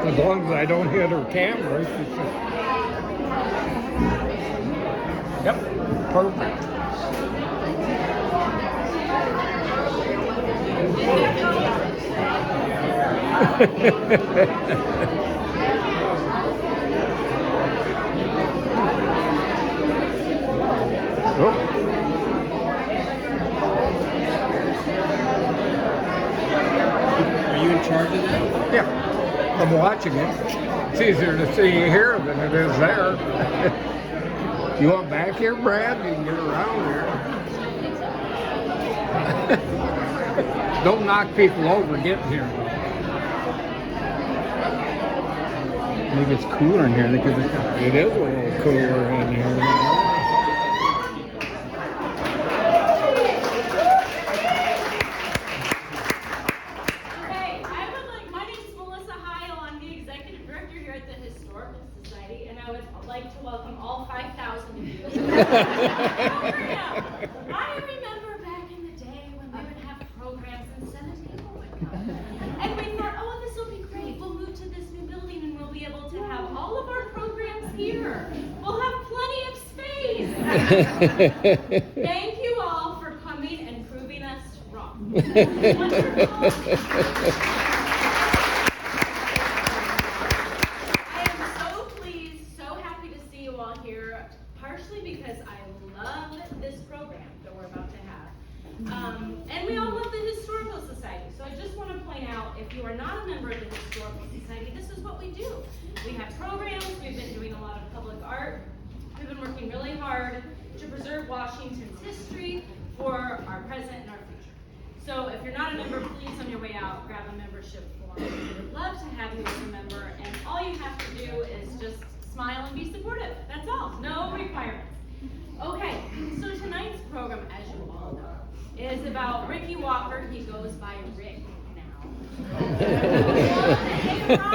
As long as I don't hit her cameras. Yep, perfect. Oh. Are you in charge of that? Yeah. I'm watching it. It's easier to see here than it is there. You want back here, Brad? You can get around here. Don't knock people over getting here. Maybe it's cooler in here because it is a little cooler in here. I remember back in the day when we would have programs and 7 people would come. And we thought, oh, this will be great. We'll move to this new building and we'll be able to have all of our programs here. We'll have plenty of space. Thank you all for coming and proving us wrong. I am so pleased, so happy to see you all here. Partially because I love this program that we're about to have. And we all love the Historical Society. So I just want to point out, if you are not a member of the Historical Society, this is what we do. We have programs, we've been doing a lot of public art. We've been working really hard to preserve Washington's history for our present and our future. So if you're not a member, please on your way out, grab a membership form. We would love to have you as a member, and all you have to do is just smile and be supportive. That's all. No requirements. Okay, so tonight's program, as you all know, is about Ricky Walker. He goes by Rick now.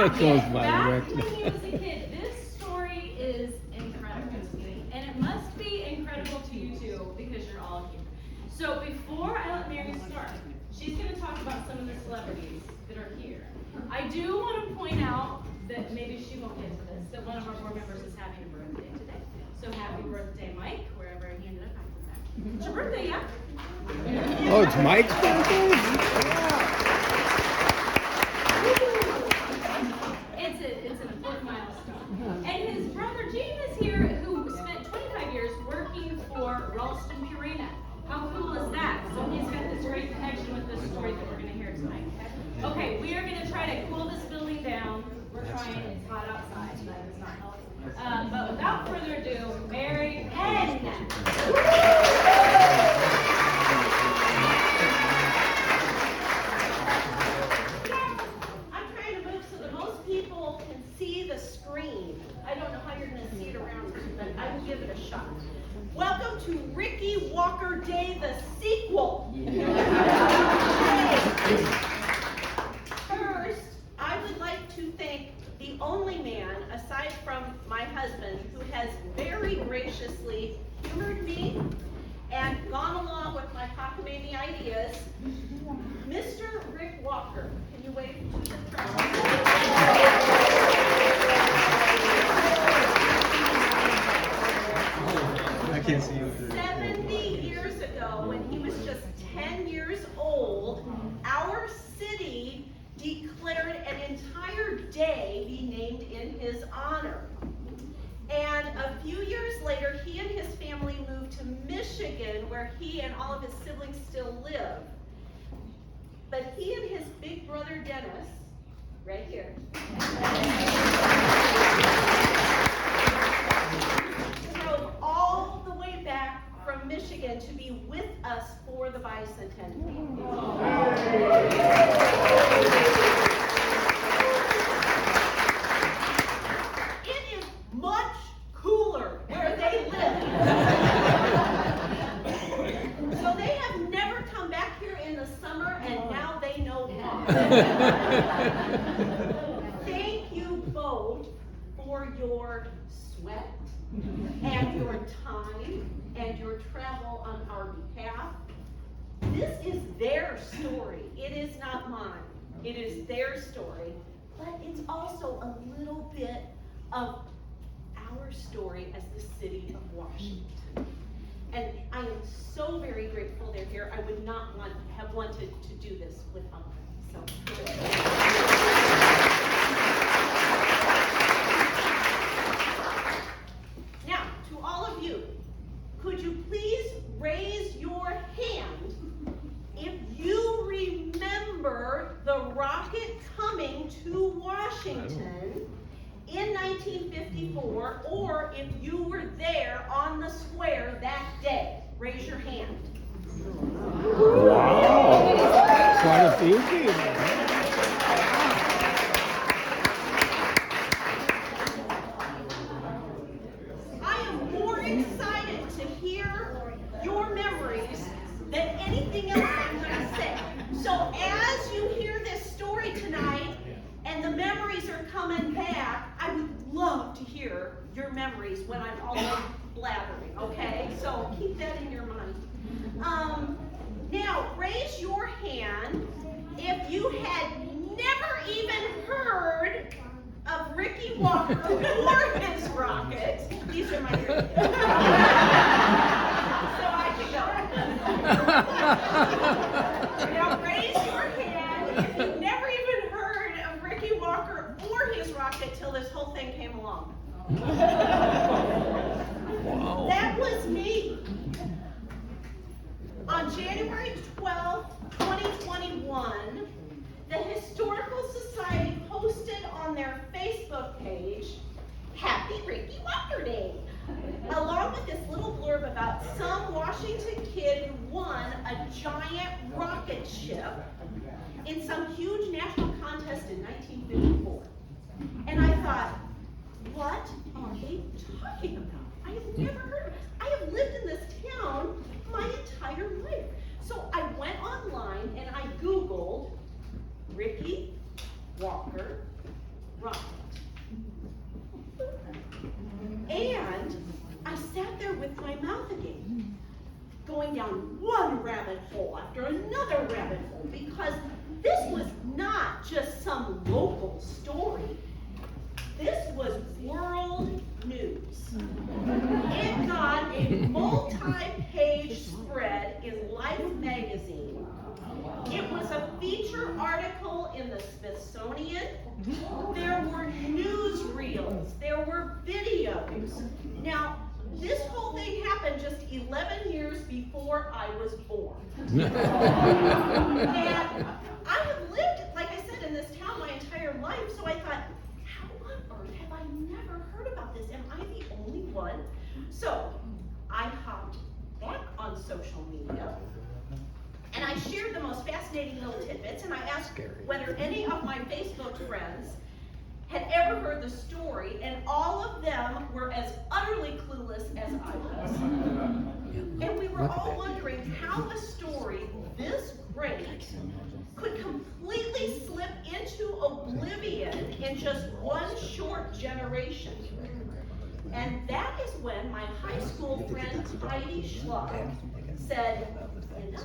It goes by Rick. Back when he was a kid, this story is incredible to me, and it must be incredible to you too, because you're all here. So before I let Mary start, she's going to talk about some of the celebrities that are here. I do want to point out that maybe she won't get to this, that one of our board members is having a birthday today. So happy birthday, Mike, wherever he ended up after that. It's your birthday, yeah? Oh, it's Mike's birthday? It's an important milestone. And his brother Gene is here, who spent 25 years working for Ralston Purina. How cool is that? So he's got this great connection with this story that we're going to hear tonight. Okay, we are going to try to cool this building down. We're trying, it's hot outside, so that is not helpful. But without further ado, Mary Penn. I'm trying to move so that most people can see the screen. I don't know how you're going to see it around here, but I will give it a shot. Welcome to Ricky Walker Day, the sequel. First, I would like to thank the only man, aside from my husband, who has very graciously humored me and gone along with my cockamamie ideas, Mr. Rick Walker. Can you wave to the I can't see you. 70 years ago, when he was just 10 years old, our city declared an entire day be named in his honor. And a few years later, he and his family moved to Michigan, where he and all of his siblings still live. But he and his big brother Dennis, right here, drove all the way back from Michigan to be with us for the bicentennial. It is much cooler where they live. So they have never come back here in the summer, and now they know why. Thank you both for your sweat and your time and your travel on our behalf. This is their story. It is not mine. It is their story. But it's also a little bit of our story as the city of Washington. And I am so very grateful they're here. I would not have wanted to do this without them. So. Now, to all of you, could you please raise your hand if you remember the rocket coming to Washington in 1954, or if you were there on the square that day? Raise your hand. Wow. Quite a few people. I am more excited to hear your memories than anything else I'm going to say. So as you hear this story tonight and the memories are coming back, I would love to hear your memories when I'm all done blathering, okay? So keep that in your mind. Now, raise your hand if you had never even heard of Ricky Walker or his rocket. These are my ears. So I can go. Now raise your hand if you never even heard of Ricky Walker or his rocket till this whole thing came along. Wow. That was me. On January 12th, 2021, the Historical Society posted on their Facebook page, Happy Ricky Walker Day, along with this little blurb about some Washington kid who won a giant rocket ship in some huge national contest in 1954. And I thought, what are they talking about? I have never heard of it. I have lived in this town my entire life. So I went online and I Googled Ricky Walker rocket. And I sat there with my mouth agape, going down one rabbit hole after another rabbit hole, because this was not just some local story. This was world news. It got a multi-page spread in Life magazine. It was a feature article in the Smithsonian. There were newsreels. There were videos. Now, this whole thing happened just 11 years before I was born. And I have lived, like I said, in this town my entire life, so I thought, how on earth have I never heard about this? Am I the only one? So I hopped back on social media and I shared the most fascinating little tidbits, and I asked whether any of my Facebook friends had ever heard the story, and all of them were as utterly clueless as I was. And we were all wondering how a story this great could completely slip into oblivion in just one short generation. And that is when my high school friend Heidi Schlag said, you know,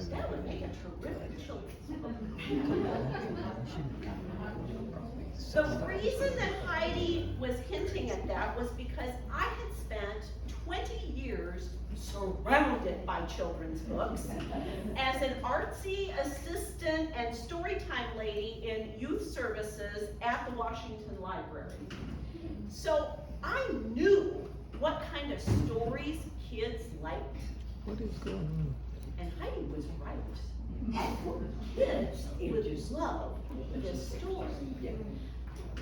that would make a terrific children's book. The reason that Heidi was hinting at that was because I had spent 20 years surrounded by children's books as an artsy assistant and storytime lady in youth services at the Washington Library. So I knew what kind of stories kids liked. What is going on? And Heidi was right. Kids would love this story.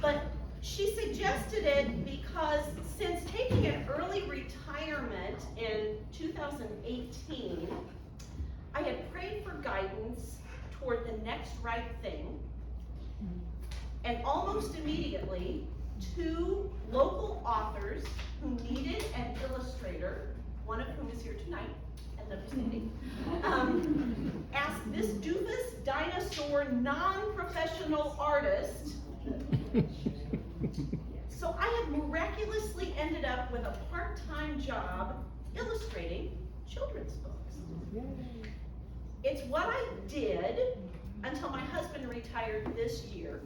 But she suggested it because since taking an early retirement in 2018, I had prayed for guidance toward the next right thing. And almost immediately, 2 local authors who needed an illustrator, one of whom is here tonight, and lives with me, asked this doofus dinosaur non-professional artist. So I had miraculously ended up with a part-time job illustrating children's books. It's what I did until my husband retired this year.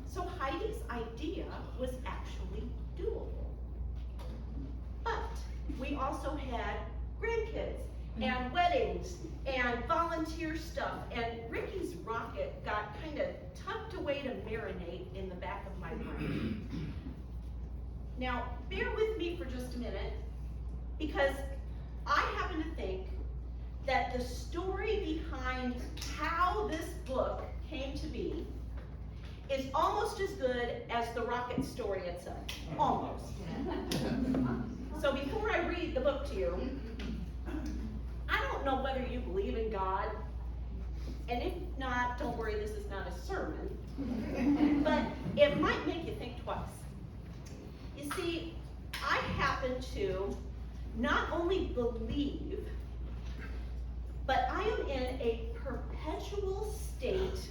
So Heidi's idea was actually doable. But we also had grandkids and weddings and volunteer stuff, and Ricky's rocket got kind of tucked away to marinate in the back of my brain. Now, bear with me for just a minute, because I happen to think that the story behind how this book came to be is almost as good as the rocket story itself. Almost. So before I read the book to you, I don't know whether you believe in God, and if not, don't worry, this is not a sermon, but it might make you think twice. You see, I happen to not only believe, but I am in a perpetual state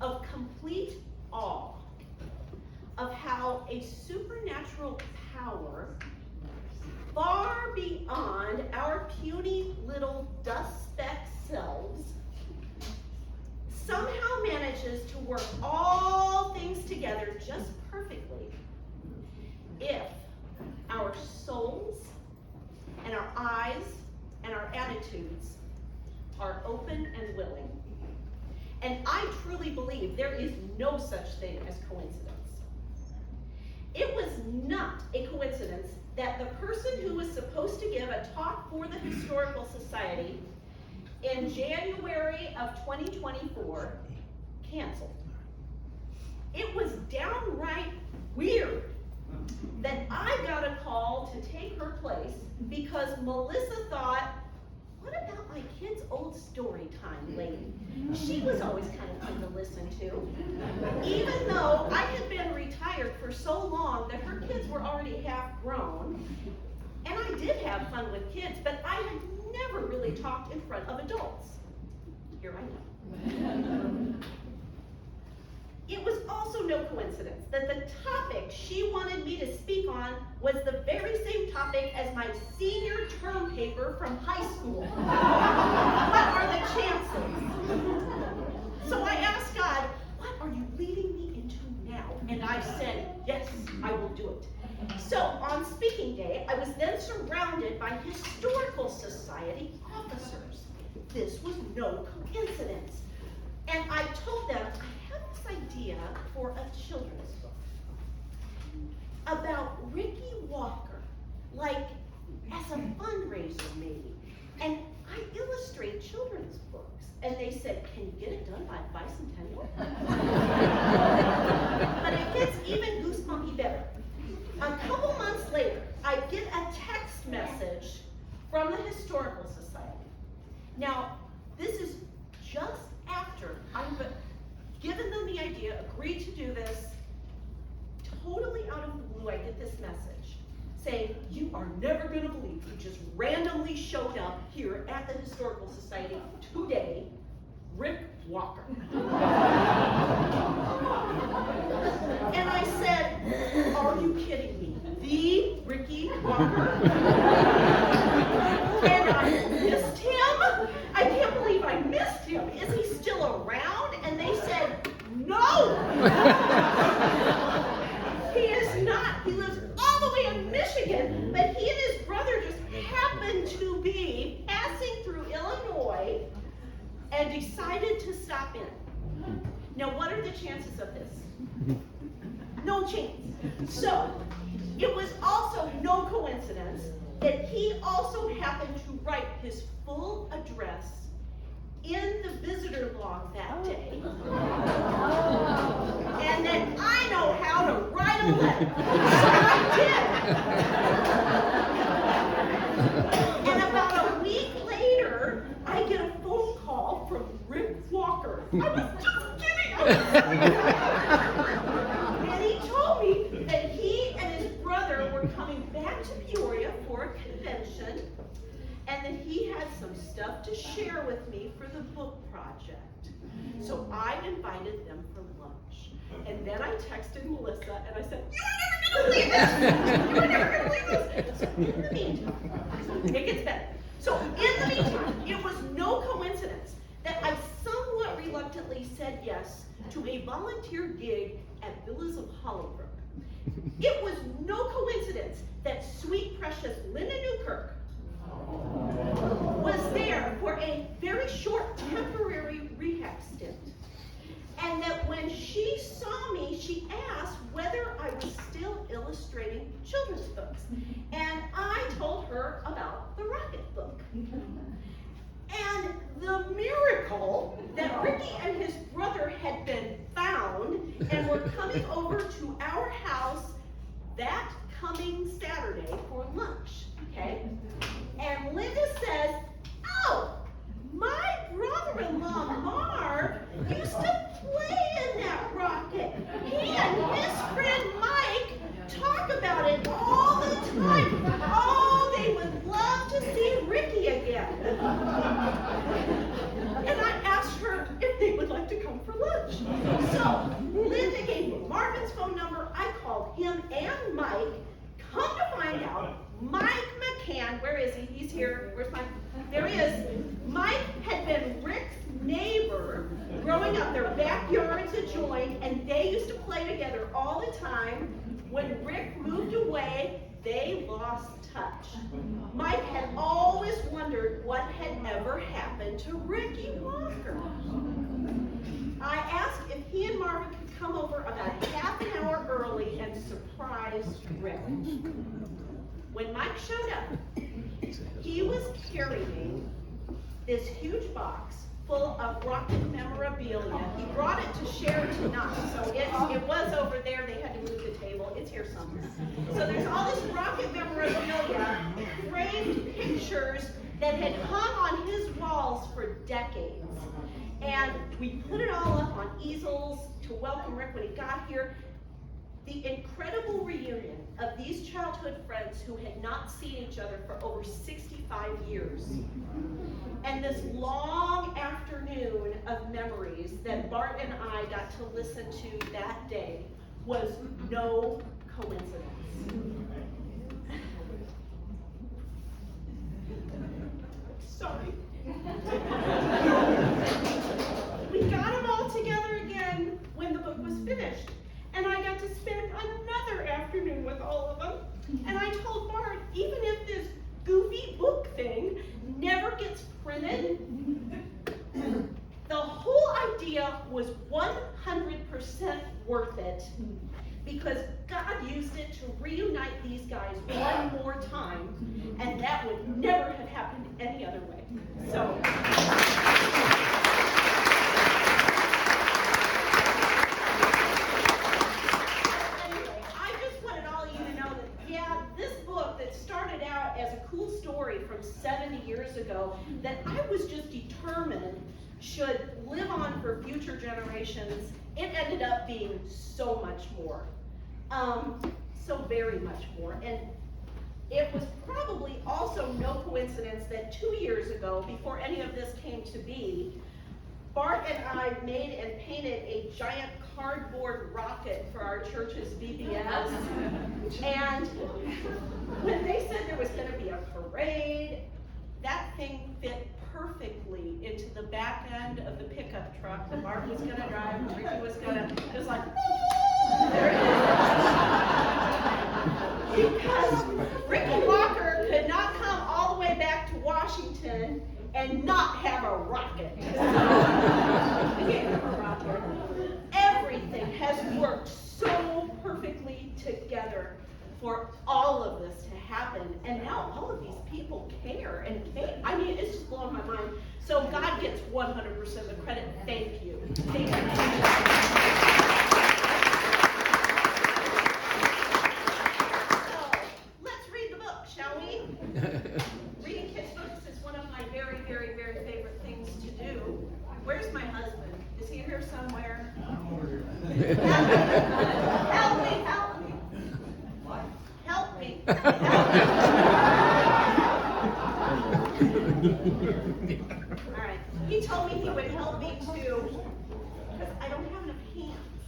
of complete awe of how a supernatural power far beyond our puny little dust speck selves somehow manages to work all things together just perfectly if our souls and our eyes and our attitudes are open and willing. And I truly believe there is no such thing as coincidence. It was not a coincidence that the person who was supposed to give a talk for the Historical Society in January of 2024 canceled. It was downright weird that I got a call to take her place because Melissa thought, what about my kid's old story time lady? She was always kind of fun to listen to. Even though I had been retired for so long that her kids were already half grown, and I did have fun with kids, but I had never really talked in front of adults. Here I am. It was also no coincidence that the topic she wanted me to speak on was the very same topic as my senior term paper from high school. What are the chances? So I asked God, what are you leading me into now? And I said, yes, I will do it. So on speaking day, I was then surrounded by Historical Society officers. This was no coincidence. And I told them, I have this idea for a children's book about Ricky Walker, like as a fundraiser maybe. And I illustrate children's books. And they said, can you get it done by bicentennial? But it gets even goosebumpy better. A couple months later, I get a text message from the Historical Society. Now, this is just after I've given them the idea, agreed to do this. Totally out of the blue, I get this message saying, you are never going to believe who just randomly showed up here at the Historical Society today, Rick Walker. And I said, are you kidding me? The Ricky Walker? And I missed him. I can't believe I missed him. Is he still around? And they said, no. He is not. He lives all the way in Michigan, but he and his brother just happened to be passing through Illinois and decided to stop in. Now, what are the chances of this? No chance. So, it was also no coincidence that he also happened to write his full address in the visitor log that day. And that I know how to write a letter. So I did. And about a week later, I get a phone call from Rick Walker. I was just kidding. And he told me that he and his brother were coming back to Peoria for a convention, and that he had some stuff to share with me for the book project. So I invited them for lunch. And then I texted Melissa and I said, you are never gonna believe this! You are never gonna believe this! So in the meantime, it gets better. So in the meantime, it was no coincidence that I somewhat reluctantly said yes to a volunteer gig at Villas of Hollybrook. It was no coincidence that sweet, precious Linda Newkirk was there for a very short temporary rehab stint. And that when she saw me, she asked whether I was still illustrating children's books. And I told her about the Rocket book. And the miracle that Ricky and his brother had been found and were coming over to our house that coming Saturday for lunch, okay? And Linda says, oh, my brother-in-law Marv used to play in that rocket. He and his friend Mike talk about it all the time. Oh, they would love to see Ricky again. And I asked her if they would like to come for lunch. So Linda gave me Marvin's phone number. I called him and Mike. Come to find out, Mike McCann, where is he? He's here. Where's Mike? There he is. Mike had been Rick's neighbor growing up. Their backyards adjoined, and they used to play together all the time. When Rick moved away, they lost touch. Mike had always wondered what had ever happened to Ricky Walker. I asked if he and Marvin could come over about half an hour early and surprise Rick. When Mike showed up, he was carrying this huge box full of Rocket memorabilia. He brought it to share tonight, so it was over there. They had to move the table. It's here somewhere. So there's all this Rocket memorabilia, framed pictures that had hung on his walls for decades. And we put it all up on easels to welcome Rick when he got here. The incredible reunion of these childhood friends who had not seen each other for over 65 years. And this long afternoon of memories that Bart and I got to listen to that day was no coincidence. Sorry. We got them all together again when the book was finished. And I got to spend another afternoon with all of them. And I told Bart, even if this goofy book thing never gets printed, the whole idea was 100% worth it, because God used it to reunite these guys one more time, and that would never have happened any other way. So. From 70 years ago that I was just determined should live on for future generations. It ended up being so much more, so very much more. And it was probably also no coincidence that 2 years ago, before any of this came to be, Bart and I made and painted a giant cardboard rocket for our church's VBS. And when they said there was going to be a parade, that thing fit perfectly into the back end of the pickup truck that Bart was going to drive and Ricky was going to, it was like, there it is. Because Ricky Walker could not come all the way back to Washington and not have a rocket. We gave him a rocket. Everything has worked so perfectly together for all of this to happen. And now all of these people care and I mean, it's just blowing my mind. So God gets 100% of the credit. Thank you. Thank you. Reading kids' books is one of my very, very, very favorite things to do. Where's my husband? Is he here somewhere? Help me, help me. Help me. All right. He told me he would help me too, because I don't have enough hands.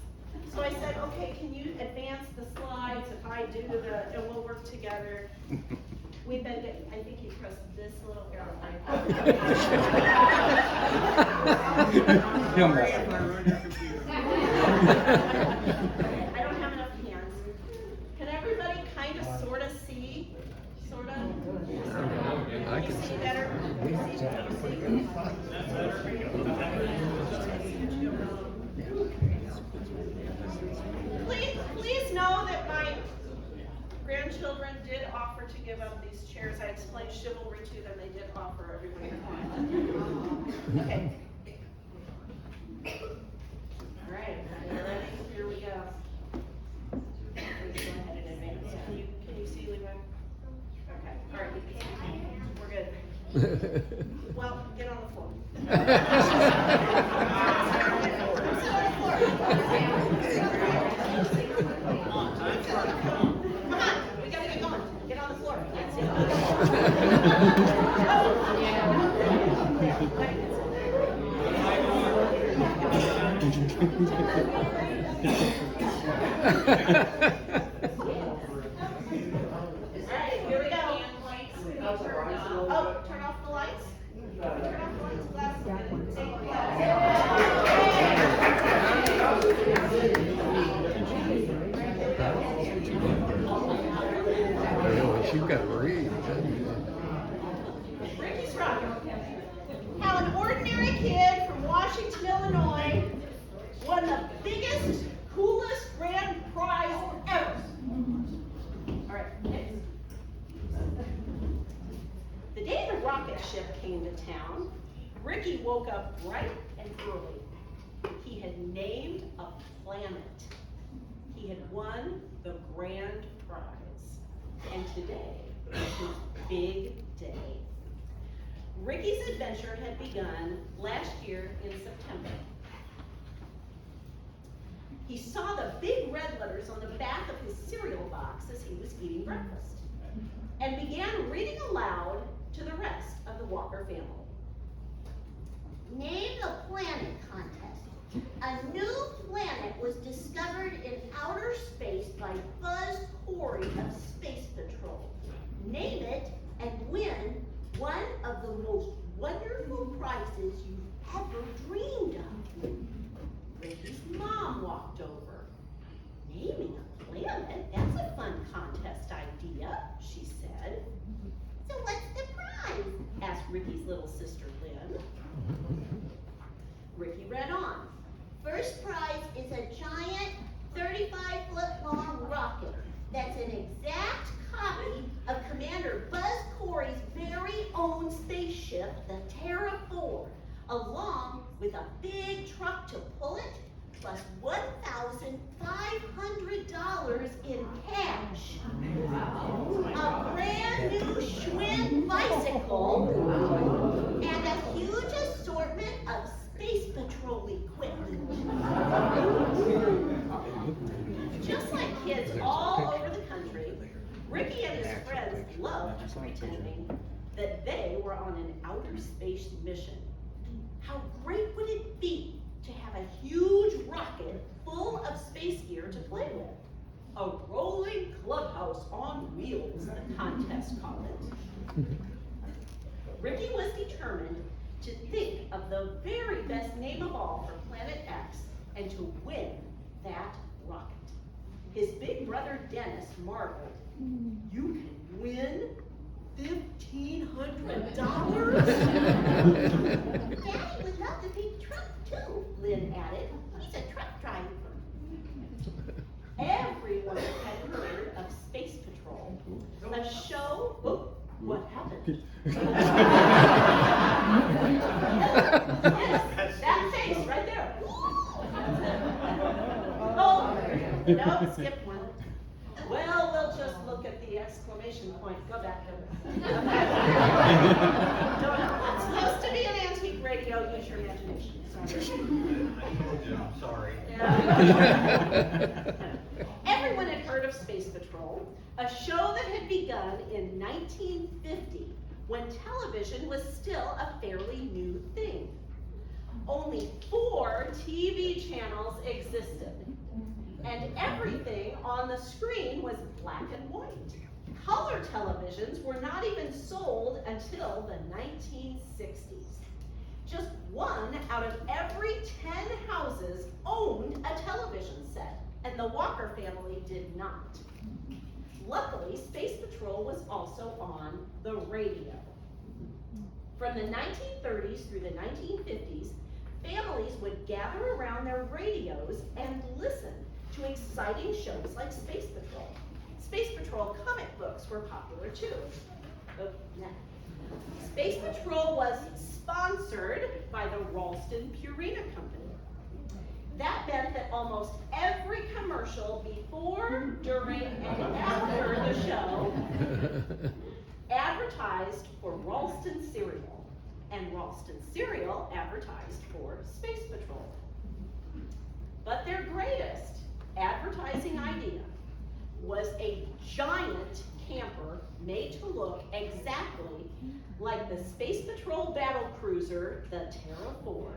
So I said, okay, can you advance the slides if I do and we'll work together. We've been getting, I think you pressed this little arrow right I don't have enough hands. Can everybody kind of sort of see? Sort of? I Can you can see better? Please know that my grandchildren did offer to give up these chairs. I explained chivalry to them. They did offer everybody one. Okay. All right. Are you ready? Here we go. Please go ahead and advance. Can you see, Levi? Okay. All right. We're good. Well, get on the floor. Sit on the floor. Come on, we gotta get going. Get on the floor. Can't see. Alright, here we go. Oh, turn off the lights. Turn off the lights. Last one. Take You've got to read. Ricky's Rock. How an ordinary kid from Washington, Illinois won the biggest, coolest grand prize ever. All right, next. The day the rocket ship came to town, Ricky woke up bright and early. He had named a planet. He had won the grand prize. And today was his big day. Ricky's adventure had begun last year in September. He saw the big red letters on the back of his cereal box as he was eating breakfast and began reading aloud to the rest of the Walker family. Name the planet contest. A new planet was discovered in outer space by Buzz Corey of Space Patrol. Name it and win one of the most wonderful prizes you've ever dreamed of. Ricky's mom walked over. Naming a planet? That's a fun contest idea, she said. So what's the prize? Asked Ricky's little sister Lynn. Ricky read on. First prize is a giant 35-foot-long rocket that's an exact copy of Commander Buzz Corey's very own spaceship, the Terra 4, along with a big truck to pull it, plus $1,500 in cash. A brand new Schwinn bicycle, and a huge assortment of Space Patrol equipment. Just like kids all over the country, Ricky and his friends loved pretending that they were on an outer space mission. How great would it be to have a huge rocket full of space gear to play with? A rolling clubhouse on wheels, the contest called it. Ricky was determined to think of the very best name of all for Planet X and to win that rocket. His big brother Dennis marveled. You can win $1,500? Daddy would love the big truck too, Lynn added. He's a truck driver. Everyone had heard of Space Patrol, a show. Oh, what happened? Yes, that face right there. Oh, no, skip one. Well, we'll just look at the exclamation point. Go back there. It's supposed to be an antique radio. Use your imagination. Sorry. Everyone had heard of Space Patrol, a show that had begun in 1950 when television was still a fairly new thing. Only 4 TV channels existed, and everything on the screen was black and white. Color televisions were not even sold until the 1960s. Just 1 out of every 10 houses owned a television set, and the Walker family did not. Luckily, Space Patrol was also on the radio. From the 1930s through the 1950s, families would gather around their radios and listen to exciting shows like Space Patrol. Space Patrol comic books were popular too. Space Patrol was sponsored by the Ralston Purina Company. That meant that almost every commercial before, during, and after the show advertised for Ralston cereal, and Ralston cereal advertised for Space Patrol. But their greatest advertising idea was a giant camper made to look exactly like the Space Patrol battle cruiser, the Terra 4.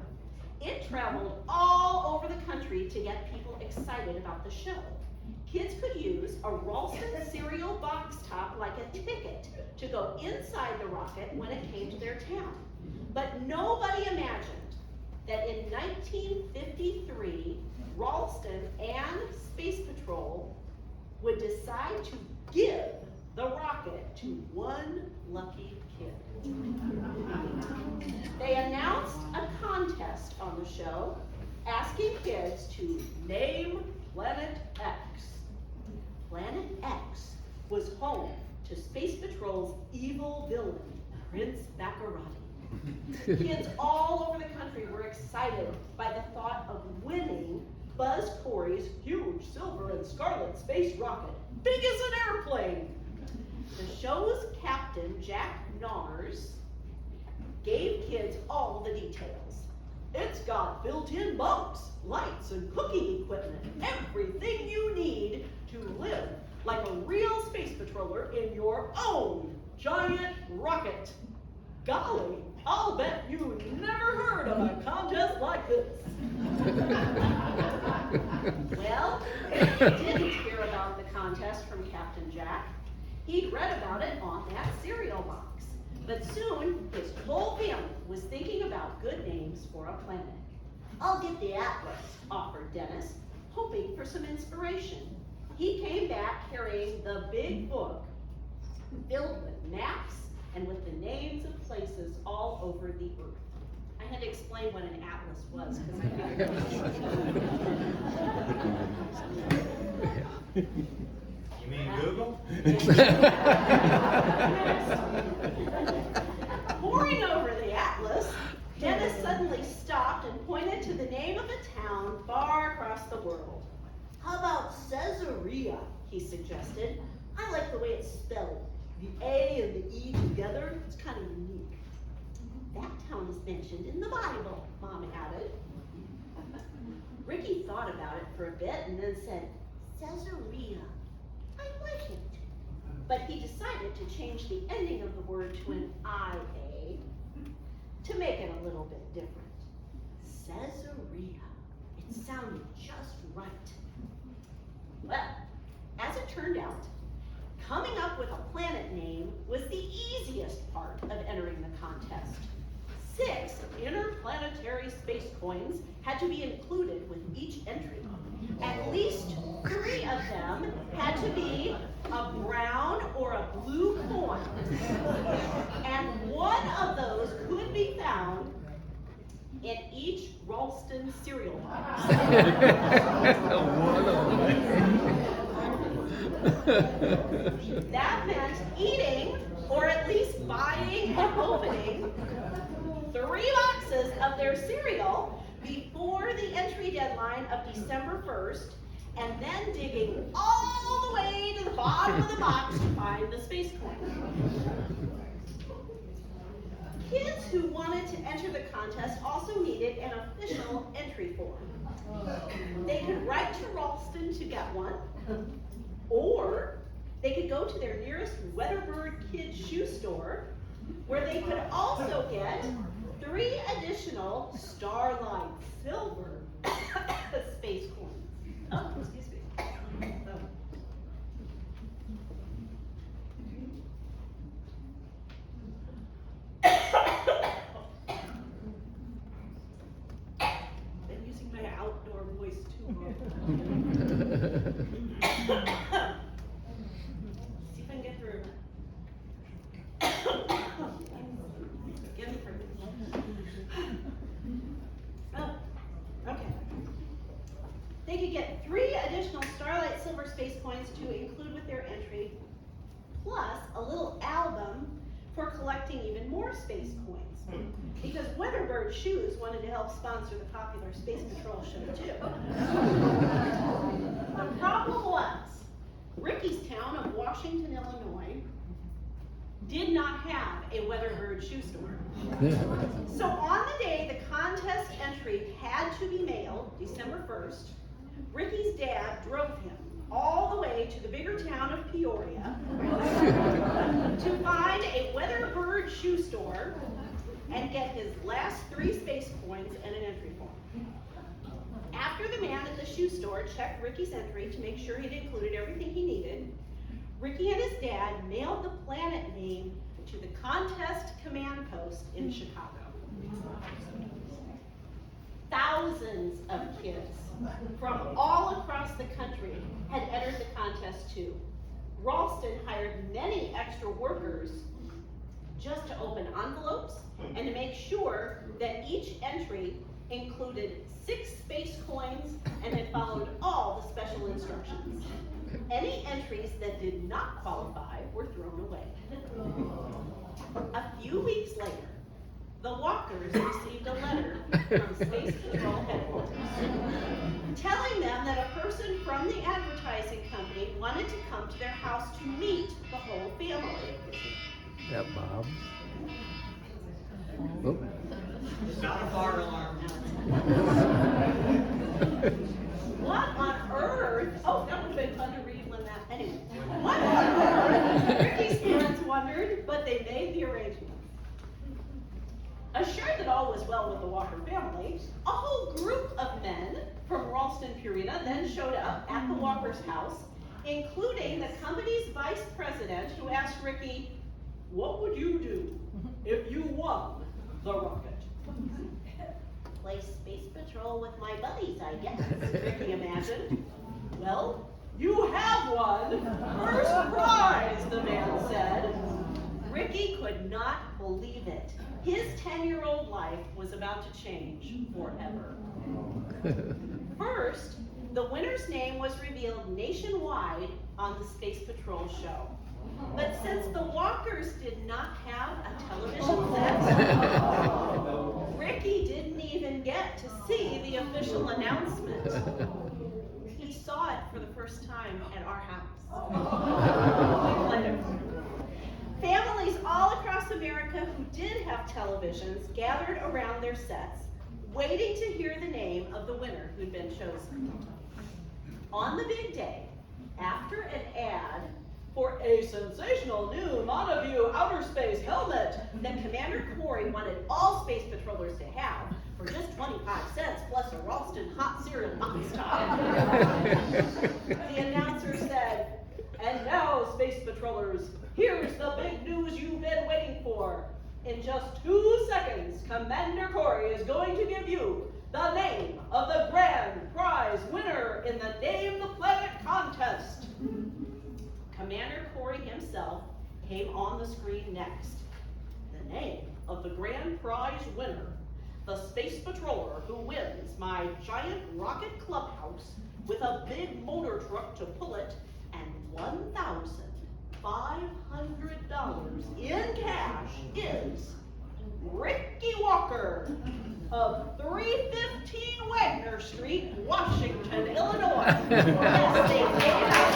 It traveled all over the country to get people excited about the show. Kids could use a Ralston cereal box top like a ticket to go inside the rocket when it came to their town. But nobody imagined that in 1953, Ralston and Space Patrol would decide to give the rocket to one lucky kid. They announced a contest on the show, asking kids to name Planet X. Planet X was home to Space Patrol's evil villain, Prince Baccarati. Kids all over the country were excited by the thought of winning Buzz Corey's huge silver and scarlet space rocket, big as an airplane. The show's captain, Jack Nars, gave kids all the details. It's got built-in bunks, lights, and cooking equipment, everything you need to live like a real space patroller in your own giant rocket. Golly, I'll bet you never heard of a contest like this. Well, he didn't hear about the contest from Captain Jack. He'd read about it on that cereal box. But soon, his whole family was thinking about good names for a planet. I'll get the atlas, offered Dennis, hoping for some inspiration. He came back carrying the big book filled with maps and with the names of places all over the earth. I had to explain what an atlas was because I figured You mean Google? Poring over the atlas, Dennis suddenly stopped and pointed to the name of a town far across the world. How about Caesarea, he suggested. I like the way it's spelled. The A and the E together, it's kind of unique. That town is mentioned in the Bible, Mom added. Ricky thought about it for a bit and then said, Caesarea, I like it. But he decided to change the ending of the word to an IA. to make it a little bit different. Caesarea. It sounded just right. Well, as it turned out, coming up with a planet name was the easiest part of entering the contest. 6 interplanetary space coins had to be included with each entry. At least 3 of them had to be a brown or a blue coin. And 1 of those could be found in each Ralston cereal box. That meant eating, or at least buying and opening, 3 boxes of their cereal before the entry deadline of December 1st, and then digging all the way to the bottom of the box to find the space coin. Kids who wanted to enter the contest also needed an official entry form. They could write to Ralston to get one, or they could go to their nearest Weatherbird Kids shoe store, where they could also get 3 additional Starlight Silver space coins. Oh, excuse me. Been using my outdoor voice too long. See if I can get through. Get me through. Oh, okay. They could get 3 additional Starlight Silver space coins to include with their entry, plus a little album for collecting even more space coins. Because Weatherbird Shoes wanted to help sponsor the popular Space Patrol show too. The problem was, Ricky's town of Washington, Illinois, did not have a Weatherbird shoe store. So on the day the contest entry had to be mailed, December 1st, Ricky's dad drove him all the way to the bigger town of Peoria to find a Weatherbird shoe store and get his last 3 space coins and an entry form. After the man at the shoe store checked Ricky's entry to make sure he'd included everything he needed, Ricky and his dad mailed the planet name to the contest command post in Chicago. Thousands of kids from all across the country had entered the contest too. Ralston hired many extra workers just to open envelopes and to make sure that each entry included 6 space coins and had followed all the special instructions. Any entries that did not qualify were thrown away. A few weeks later, the Walkers received a letter from Space Patrol headquarters telling them that a person from the advertising company wanted to come to their house to meet the whole family. That Bob. Oh. Not a fire alarm. What on earth? Oh, that would have been fun to read when that. Anyway, what on earth? Ricky's parents wondered, but they made the arrangements. Assured that all was well with the Walker family, a whole group of men from Ralston, Purina then showed up at the Walker's house, including the company's vice president, who asked Ricky, "What would you do if you won the rocket?" Play Space Patrol with my buddies, I guess. Ricky imagined. "Well, you have won first prize," the man said. Ricky could not believe it. His 10-year-old life was about to change forever. First, the winner's name was revealed nationwide on the Space Patrol show. But since the Walkers did not have a television set, Ricky didn't even get to see the official announcement. He saw it for the first time at our house. Later. Families all across America who did have televisions gathered around their sets, waiting to hear the name of the winner who'd been chosen. On the big day, after an ad for a sensational new Montague outer space helmet that Commander Corey wanted all space patrollers to have for just 25 cents plus a Ralston hot cereal box top. The announcer said, "And now, space patrollers, here's the big news you've been waiting for. In just 2 seconds, Commander Corey is going to give you the name of the grand prize winner in the Name the Planet contest." Commander Corey himself came on the screen next. The name of the grand prize winner, the space patroller who wins my giant rocket clubhouse with a big motor truck to pull it and $1,500 in cash is Ricky Walker of 315 Wagner Street, Washington, Illinois. Yes, they made it out.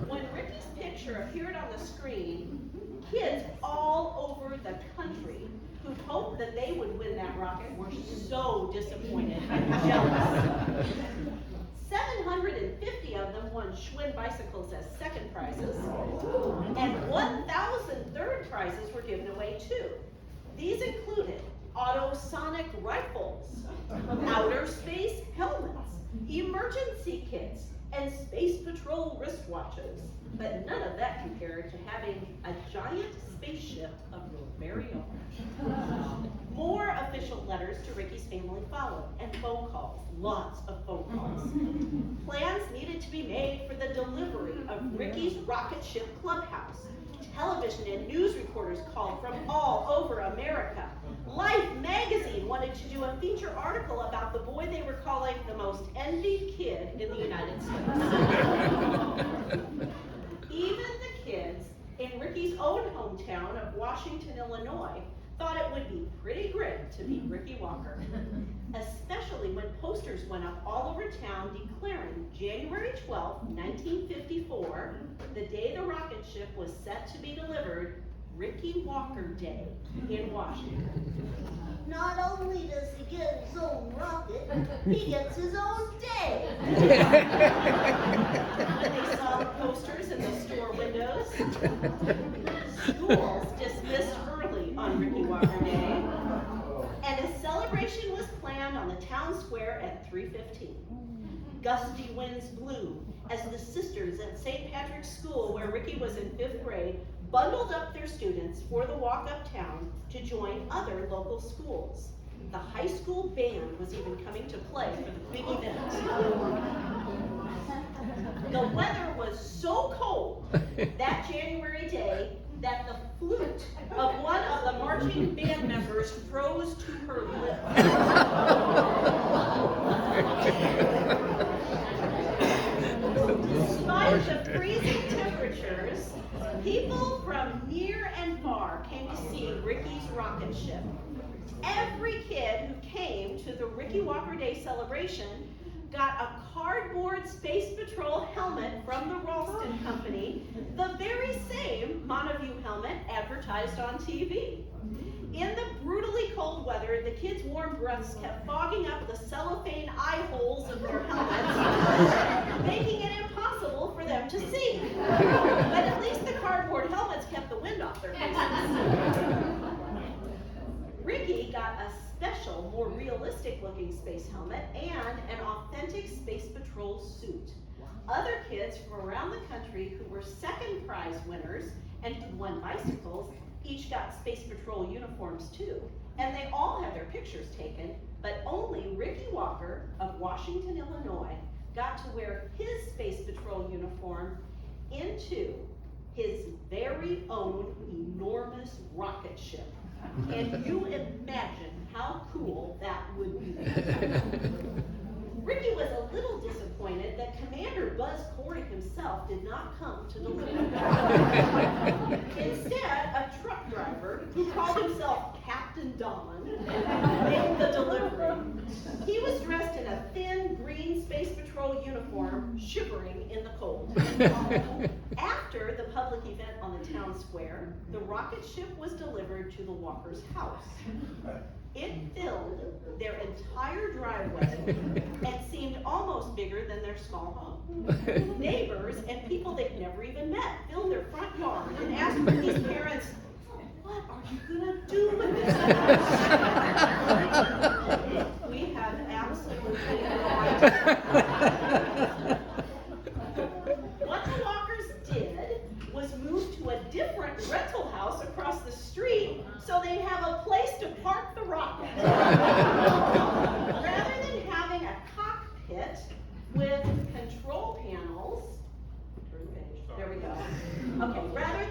When Ricky's picture appeared on the screen, kids all over the country who'd hoped that they would win that rocket were so disappointed and jealous. 750 of them won Schwinn bicycles as second prizes, and 1,000 third prizes were given away too. These included autosonic rifles, outer space helmets, emergency kits, and space patrol wristwatches. But none of that compared to having a giant spaceship of your very own. More official letters to Ricky's family followed, and phone calls, lots of phone calls. Plans needed to be made for the delivery of Ricky's rocket ship clubhouse. Television and news reporters called from all over America. Life magazine wanted to do a feature article about the boy they were calling the most envied kid in the United States. Even the kids in Ricky's own hometown of Washington, Illinois, thought it would be pretty great to meet Ricky Walker, especially when posters went up all over town declaring January 12, 1954, the day the rocket ship was set to be delivered, Ricky Walker Day in Washington. Not only does he get his own rocket, he gets his own day. When they saw the posters in the store windows, schools dismissed early on Ricky Walker Day, and a celebration was planned on the town square at 3:15. Gusty winds blew as the sisters at St. Patrick's School, where Ricky was in 5th grade, bundled up their students for the walk uptown to join other local schools. The high school band was even coming to play for the big event. The weather was so cold that January day that the flute of one of the marching band members froze to her lips. Despite the freezing temperatures, people from near and far came to see Ricky's rocket ship. Every kid who came to the Ricky Walker Day celebration got a cardboard Space Patrol helmet from the Ralston Company, the very same Montague helmet advertised on TV. In the brutally cold weather, the kids' warm breaths kept fogging up the cellophane eye holes of their helmets, making it impossible for them to see. But at least the cardboard helmets kept the wind off their faces. Ricky got a special, more realistic looking space helmet and an authentic Space Patrol suit. Other kids from around the country who were second prize winners and who won bicycles each got Space Patrol uniforms too. And they all had their pictures taken, but only Ricky Walker of Washington, Illinois got to wear his Space Patrol uniform into his very own enormous rocket ship. Can you imagine how cool that would be? Ricky was a little disappointed that Commander Buzz Corey himself did not come to deliver. Instead, a truck driver who called himself Captain Don made the delivery. He was dressed in a thin green Space Patrol uniform, shivering in the cold. After the public event on the town square, the rocket ship was delivered to the Walker's house. It filled their entire driveway and seemed almost bigger than their small home. Neighbors and people they'd never even met filled their front yard and asked Ricky's parents, "What are you gonna do with this house?" We have absolutely no idea. What the Walkers did was move to a different rental house across the street so they'd have a place to park the rocket. Rather than having a cockpit with control panels, turn the page, there we go. Okay, rather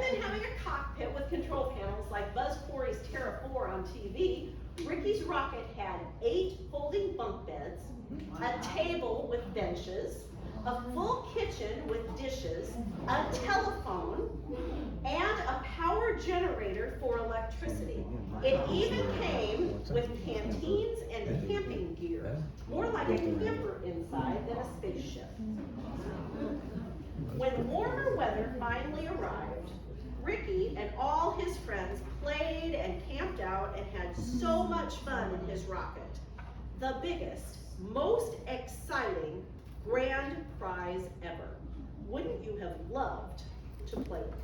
than having a cockpit with control panels like Buzz Corey's Terra 4 on TV, Ricky's rocket had 8 folding bunk beds, a table with benches, a full kitchen with dishes, a telephone, and a power generator for electricity. It even came with canteens and camping gear, more like a camper inside than a spaceship. When warmer weather finally arrived, Ricky and all his friends played and camped out and had so much fun in his rocket. The biggest, most exciting grand prize ever. Wouldn't you have loved to play with it?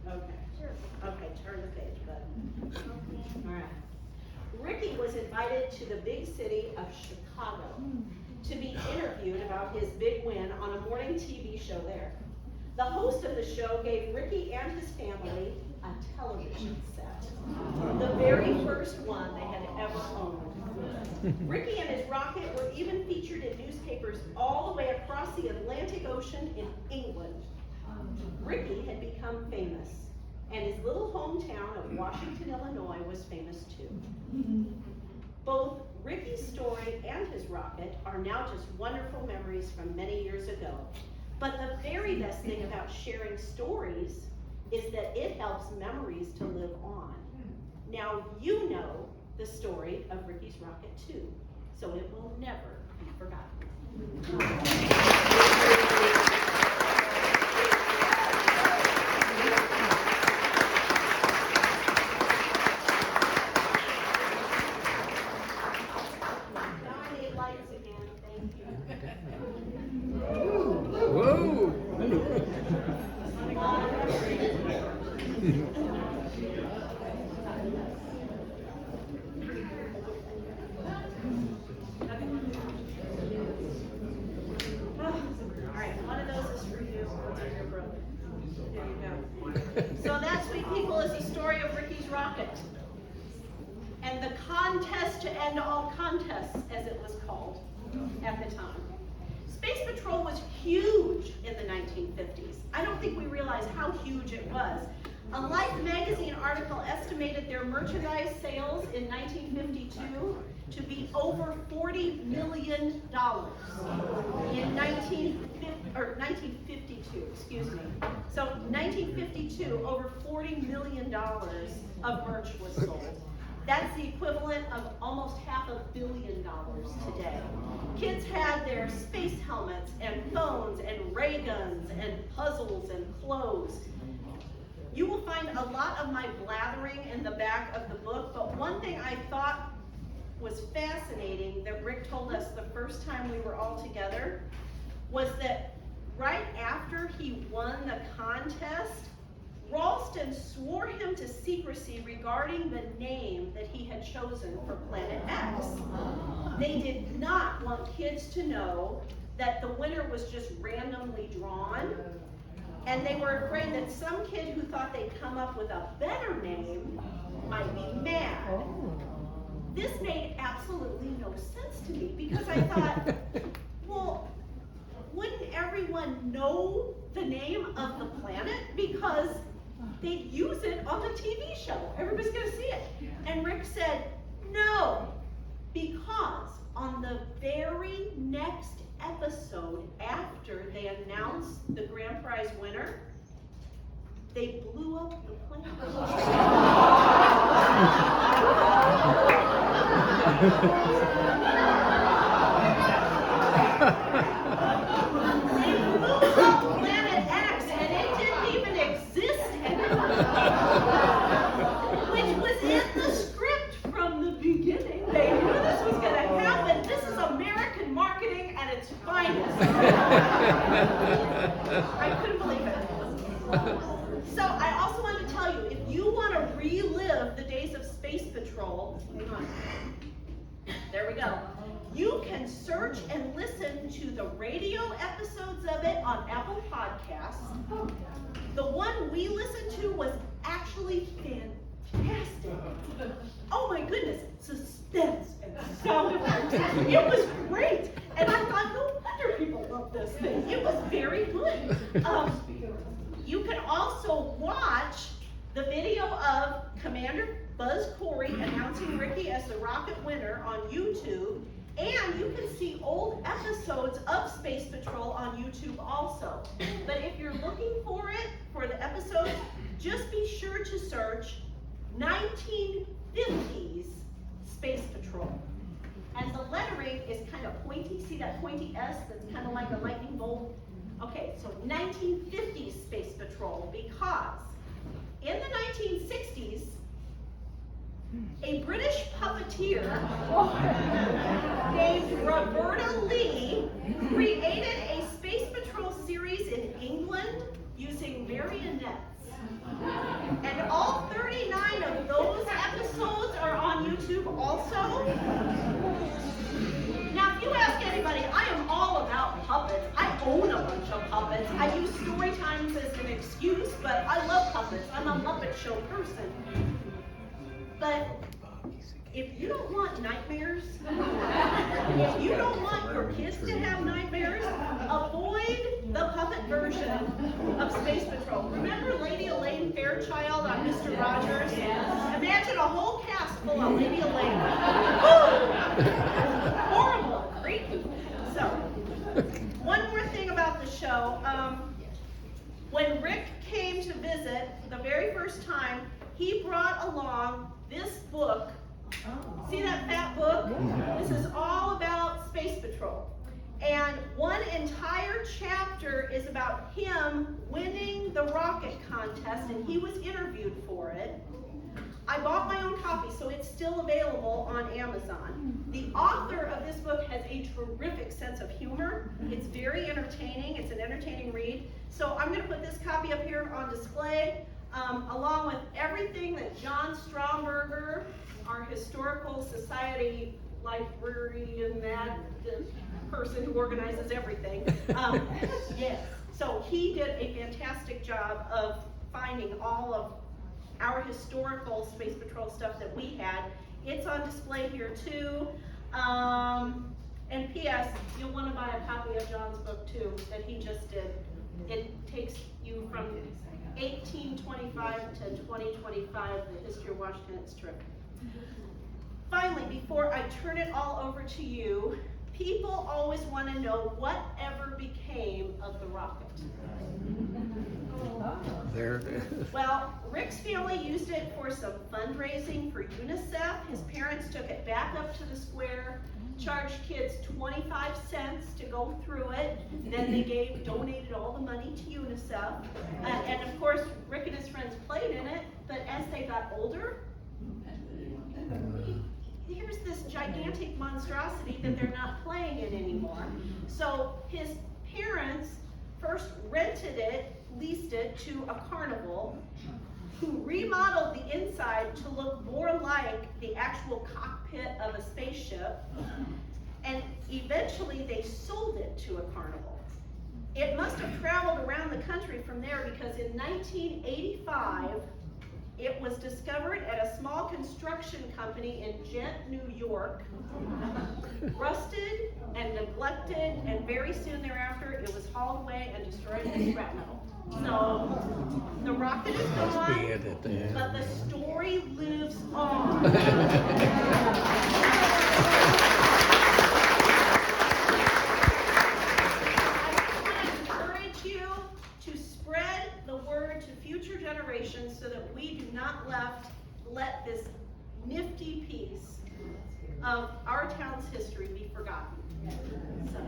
Okay. Okay, turn the page, bud. All right. Ricky was invited to the big city of Chicago to be interviewed about his big win on a morning TV show there. The host of the show gave Ricky and his family a television set, the very first one they had ever owned. Ricky and his rocket were even featured in newspapers all the way across the Atlantic Ocean in England. Ricky had become famous, and his little hometown of Washington, Illinois was famous too. Both Ricky's story and his rocket are now just wonderful memories from many years ago. But the very best thing about sharing stories is that it helps memories to live on. Now you know the story of Ricky's rocket too, so it will never be forgotten. Now I need lights again, thank you. Whoa! Alright, one of those is for you, one's for your brother. There you go. So that, sweet people, is the story of Ricky's rocket. And the contest to end all contests, as it was called at the time. Space Patrol was huge in the 1950s. I don't think we realize how huge it was. A Life magazine article estimated their merchandise sales in 1952 to be over $40 million in 1952, excuse me. So 1952, over $40 million of merch was sold. That's the equivalent of almost $500 million today. Kids had their space helmets and phones and ray guns and puzzles and clothes. You will find a lot of my blathering in the back of the book, but one thing I thought was fascinating that Rick told us the first time we were all together was that right after he won the contest, Ralston swore him to secrecy regarding the name that he had chosen for Planet X. They did not want kids to know that the winner was just randomly drawn, and they were afraid that some kid who thought they'd come up with a better name might be mad. This made absolutely no sense to me because I thought, well, wouldn't everyone know the name of the planet? Because they'd use it on the TV show. Everybody's gonna see it. And Rick said, no, because on the very next episode after they announced the grand prize winner, they blew up the planet. They blew up Planet X, and it didn't even exist anymore. I couldn't believe it. So I also want to tell you, if you want to relive the days of Space Patrol, hang on. There we go. You can search and listen to the radio episodes of it on Apple Podcasts. The one we listened to was actually fantastic. Oh my goodness, suspense and sound effects. It was great. And I thought, no wonder people love this thing. It was very good. You can also watch the video of Commander Buzz Corey announcing Ricky as the rocket winner on YouTube. And you can see old episodes of Space Patrol on YouTube also. But if you're looking for it, for the episodes, just be sure to search 1950s Space Patrol. And the lettering is kind of pointy. See that pointy S that's kind of like a lightning bolt? Okay, so 1950s Space Patrol, because in the 1960s, a British puppeteer named Roberta Lee created a Space Patrol series in England using marionettes. And all 39 of those episodes are on YouTube also. Now, if you ask anybody, I am all about puppets. I own a bunch of puppets. I use story times as an excuse, but I love puppets. I'm a Muppet Show person. But if you don't want nightmares, if you don't want your kids to have nightmares, avoid the puppet version of Space Patrol. Remember Lady Elaine Fairchild on Mr. Rogers? Imagine a whole cast full of Lady Elaine. Horrible, creepy. So, one more thing about the show. When Rick came to visit the very first time, he brought along this book. See that fat book? This is all about Space Patrol. And one entire chapter is about him winning the rocket contest, and he was interviewed for it. I bought my own copy, so it's still available on Amazon. The author of this book has a terrific sense of humor. It's very entertaining. It's an entertaining read. So I'm going to put this copy up here on display, along with everything that John Stromberger, our Historical Society librarian, that person who organizes everything. Yes. So he did a fantastic job of finding all of our historical Space Patrol stuff that we had. It's on display here too. And P.S., you'll want to buy a copy of John's book too, that he just did. It takes you from 1825 to 2025, the history of Washington. It's terrific. Finally, before I turn it all over to you, people always want to know whatever became of the rocket. There it is. Well, Rick's family used it for some fundraising for UNICEF. His parents took it back up to the square, charged kids 25 cents to go through it. Then they donated all the money to UNICEF. And of course, Rick and his friends played in it, but as they got older, here's this gigantic monstrosity that they're not playing in anymore. So his parents first rented it, leased it to a carnival, who remodeled the inside to look more like the actual cockpit of a spaceship, and eventually they sold it to a carnival. It must have traveled around the country from there, because in 1985, it was discovered at a small construction company in Ghent, New York, rusted and neglected, and very soon thereafter it was hauled away and destroyed as scrap metal. So the rocket is gone, but the story lives on. Generations, so that we do not let this nifty piece of our town's history be forgotten. So.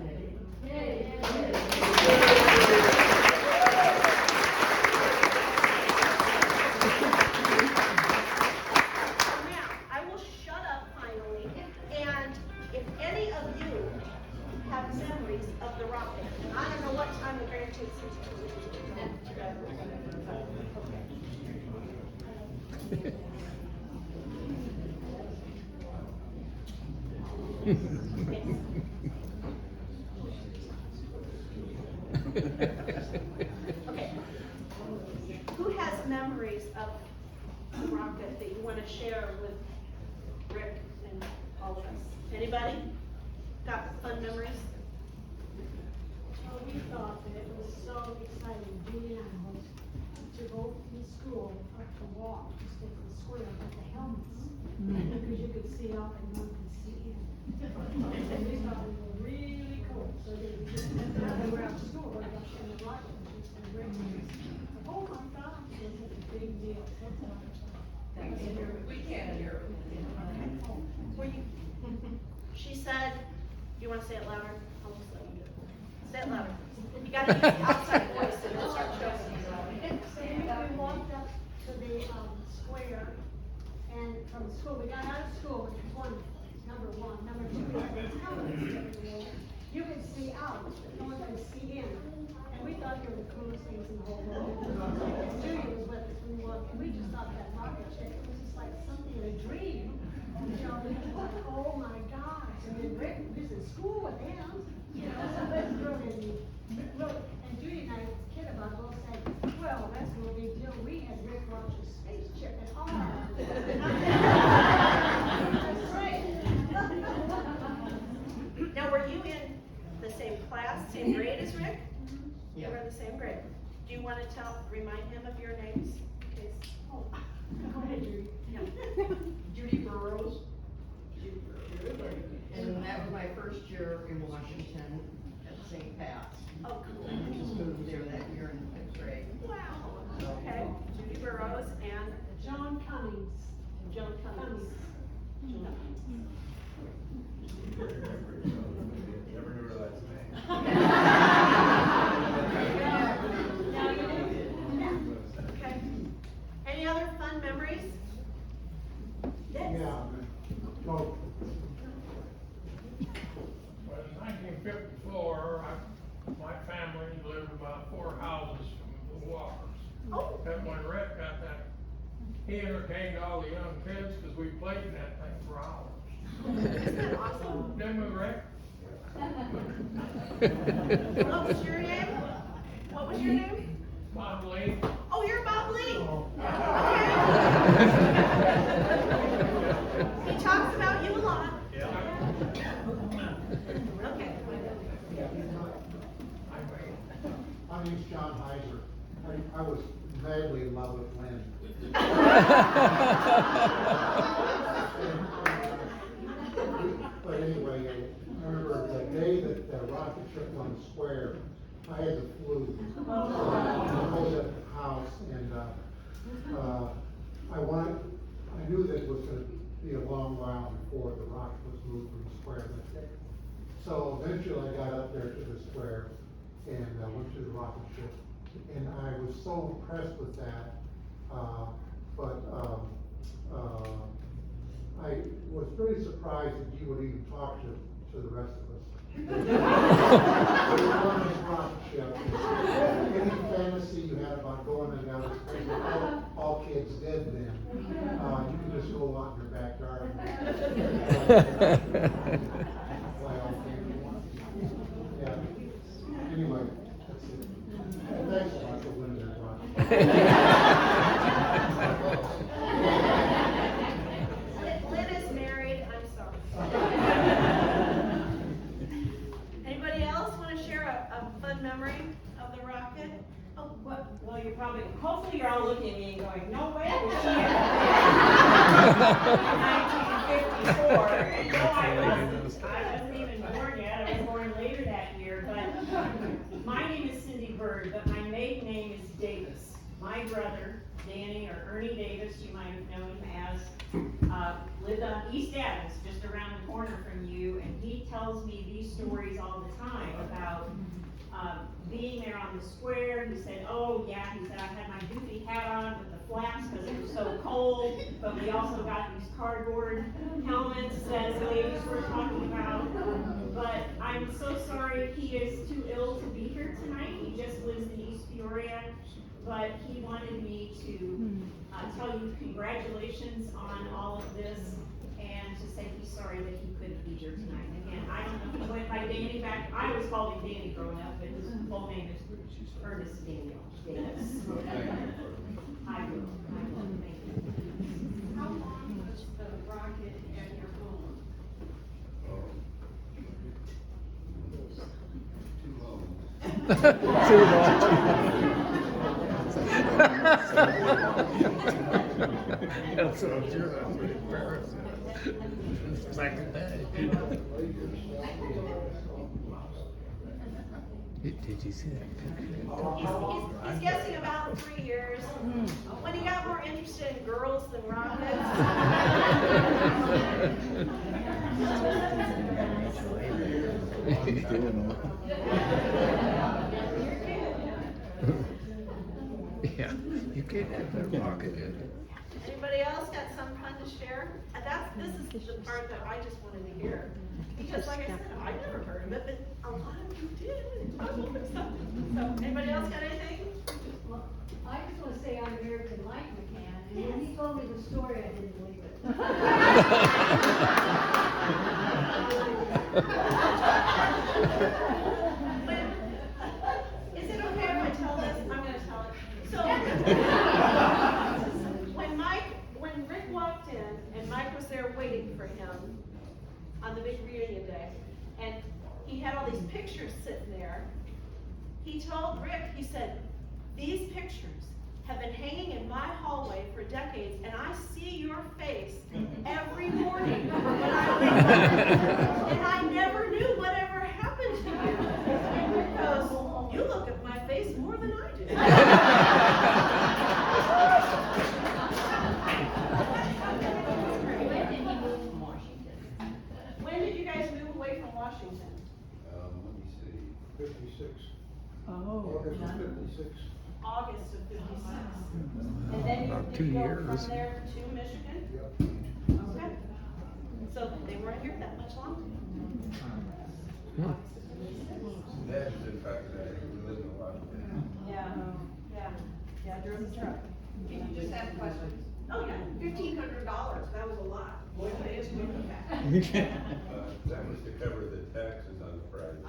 Now, I will shut up finally, and if any of you have memories of the rocket, what time the grandkids Okay. Who has memories of the rocket that you want to share with Rick and all of us? Anybody? Got fun memories? Well, we thought that it was so exciting, Judy and I, to go from school up to walk, to stay in the square with the helmets. Because you could see out and one could see in. And we thought it was really cool, so that we just, now they were out of school, we got in the rocket, which was great news. Oh my God, it was a big deal. That's how I thought. We can't hear it. Were you? She said, do you want to say it louder? I'll just let you do it. Say it louder. You gotta use the outside voice and then start showing you. We walked up to the square, and from school, we got out of school, which was wonderful, number one. Number two, we had the helmets everywhere. You could see out, but no one could see in. And we thought they were the coolest things in the whole world. And Julia was with us when we walked, and we just thought that rocket ship, it was just like something in a dream. You know, we were like, oh my gosh, and then Rick was in school with him, you know, so it was really neat. And Judy and I kid about it, both said, well, that's no big deal, we had Rick Rogers' spaceship at home. That's right. Now, were you in the same class, same grade as Rick? You were in the same grade. Do you want to remind him of your names? In case- Oh, go ahead, Judy. Yeah. Judy Burrows. And that was my first year in Washington at St. Pat's. Oh, cool. I just moved there that year in fifth grade. Wow. Okay. Judy Burrows and John Cummings. Joan Cummings. Never knew her last Okay. Any other fun memories? Yeah. Well, Well, in 1954, my family lived about 4 houses from the Walkers. Oh. And when Rick got that, he entertained all the young kids because we played in that thing for hours. Isn't that awesome? Didn't we, Rick? What was your name? What was your name? Bob Lee. Oh, you're Bob Lee. Okay. He talks about you a lot. Okay. my name's John Heiser. I was madly in love with Lynn. But anyway, I remember the day that the rocket ship went square, I had the flu. I was at the house and, I knew that it was gonna be a long while before the rocket was moved from the square that day. So eventually I got up there to the square and went to the rocket ship. And I was so impressed with that, I was pretty surprised that you would even talk to the rest of us. Any fantasy you had about going in outer space, all kids did then. You can just go out in your backyard. Yeah. Anyway, that's it. Thanks a lot for winning that rocket. Lynn is married, I'm sorry. Anybody else want to share a fun memory of the rocket? Oh, what? Well, you're probably, hopefully you're all looking at me and going, no way was she in 1954. No, I wasn't even born yet. I was born later that year, but my name is Cindy Bird, but my maiden name is Davis. My brother, Danny, or Ernie Davis, you might have known him as, lived on East Adams, just around the corner from you, and he tells me these stories all the time about being there on the square. He said, oh yeah, he said, I had my goofy hat on with the flaps because it was so cold, but we also got these cardboard helmets that the ladies were talking about. But I'm so sorry he is too ill to be here tonight. him congratulations on all of this and to say he's sorry that he couldn't be here tonight. Again, I don't know if he went by Danny back, I always called him Danny growing up, but his full name is Ernest Daniel Davis. I will, thank you. How long was the rocket at your home? Too long. That's what I'm sure that's what embarrassing. Second day. Did you see that picture? He's guessing about 3 years. When he got more interested in girls than rockets. Yeah, you can't have that rocket in it. Anybody else got some fun to share? This is the part that I just wanted to hear. Because like I said, I've never heard of it, but a lot of you did. So, anybody else got anything? Well, I just wanna say I'm married to Mike McCann, and when he told me the story, I didn't believe it. Is it okay if I tell this? I'm gonna tell it. So, when Rick walked in, and Mike was there waiting for him on the big reunion day, and he had all these pictures sitting there, he told Rick, he said, these pictures have been hanging in my hallway for decades, and I see your face every morning when I wake up. And I never knew whatever happened to you. Because you look at my face more than I do. When did you guys move away from Washington? Let me see. 56. Oh. August of 56. August of '56. And then About did 2 you go years. from there to Michigan? Yep. Okay. So they weren't here that much longer. That is in fact that we live in Washington. Yeah, drove the truck. Can you just ask questions? Oh, yeah. $1,500, that was a lot. Boy, that is moving back. That was to cover the taxes on the Friday.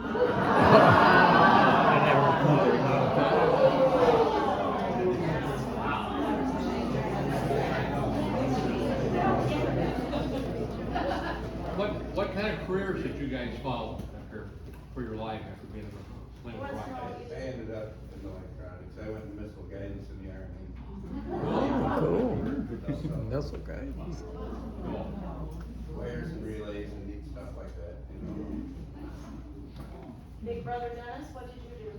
What kind of careers did you guys follow after, for your life after being a playing rock? I ended up in electronics. I went to missile guidance in the Army. Oh, cool. That's okay. Wires and relays and neat stuff like that, you know. Big brother Dennis, what did you do?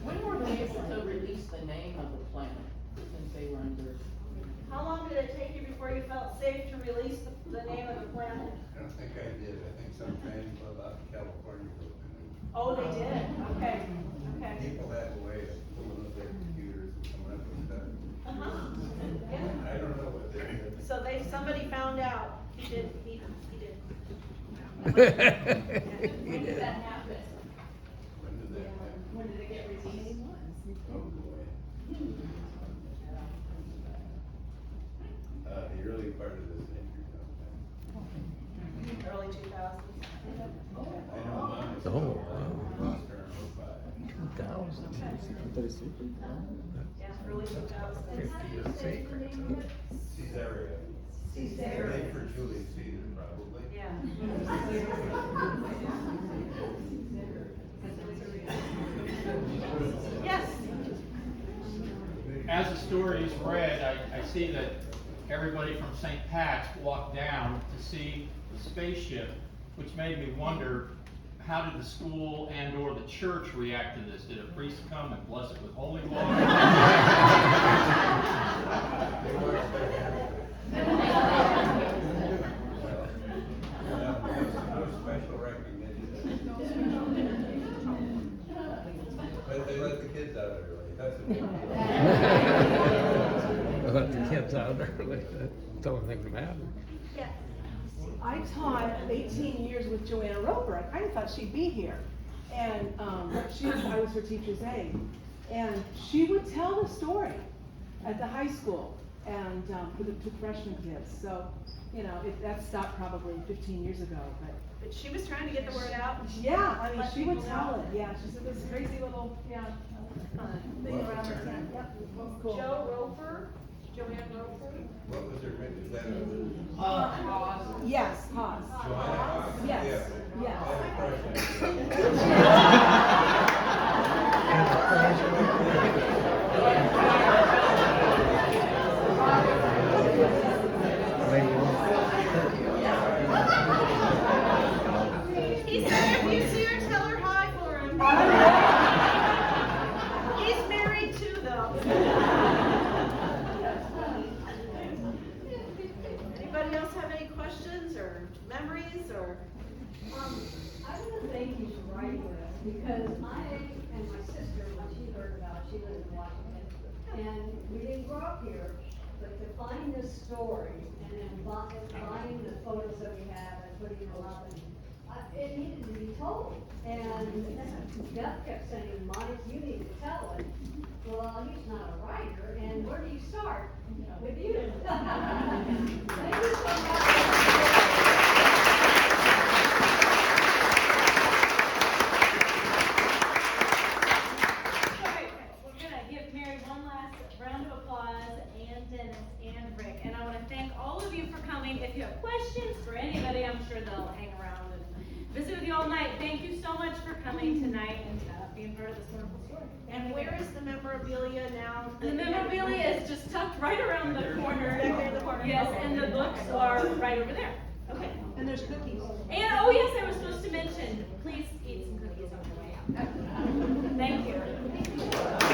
When were they able to release the name of the planet, since they were under? How long did it take you before you felt safe to release the name of the planet? I don't think I did. I think some transport out in California broke the news. Oh, they did? Okay. People had a way of pulling up their computers and coming up with stuff. Yeah. I don't know what they did. So somebody found out. He did. He When did did. that happen? When did that happen? When did it get released? Oh, boy. The early part of this century sometime. Early 2000s. I know mom was Oh, still wow. alive. We lost her in 05. 2000. Yeah, early 2000s. 50 is sacred. Caesarea. Caesarea. Named for Julius Caesar, probably. Yeah. Yes. As the story is read, I see that everybody from St. Pat's walked down to see the spaceship, which made me wonder, how did the school and or the church react to this? Did a priest come and bless it with holy water? No special recognition. But they let the kids out early. That's a big deal. Let the kids out early. Don't think it matters. Yeah. I taught 18 years with Joanna Roper. I kind of thought she'd be here. And I was her teacher's aide. And she would tell the story at the high school and for the freshman kids. So, you know, that stopped probably 15 years ago. But she was trying to get the word out. Yeah, I mean, Let she would people tell know. it. Yeah, she said this crazy little, thing around the tent. Yep, it was cool. Joanne Roper? What was her name? Is that a? Yes, Haas. Joanna Haas? Yes, Yeah. He said if you see her, tell her hi for him. He's married too, though. Anybody else have any questions or memories or? I want to thank you for writing this, because I and my sister, when she heard about it, she lives in Washington, and we didn't grow up here, but to find this story, and then buying the photos that we have and putting them up, and it needed to be told. And Beth kept saying, Monty, you need to tell it. Well, he's not a writer, and where do you start? With you. Thank you so much. If you have questions for anybody, I'm sure they'll hang around and visit with you all night. Thank you so much for coming tonight and being part of this wonderful story. And where is the memorabilia now? The memorabilia is just tucked right around the corner. Back there in the corner. Yes, Okay. and the books are right over there. Okay. And there's cookies. And, oh yes, I was supposed to mention, please eat some cookies on the way out. Thank you.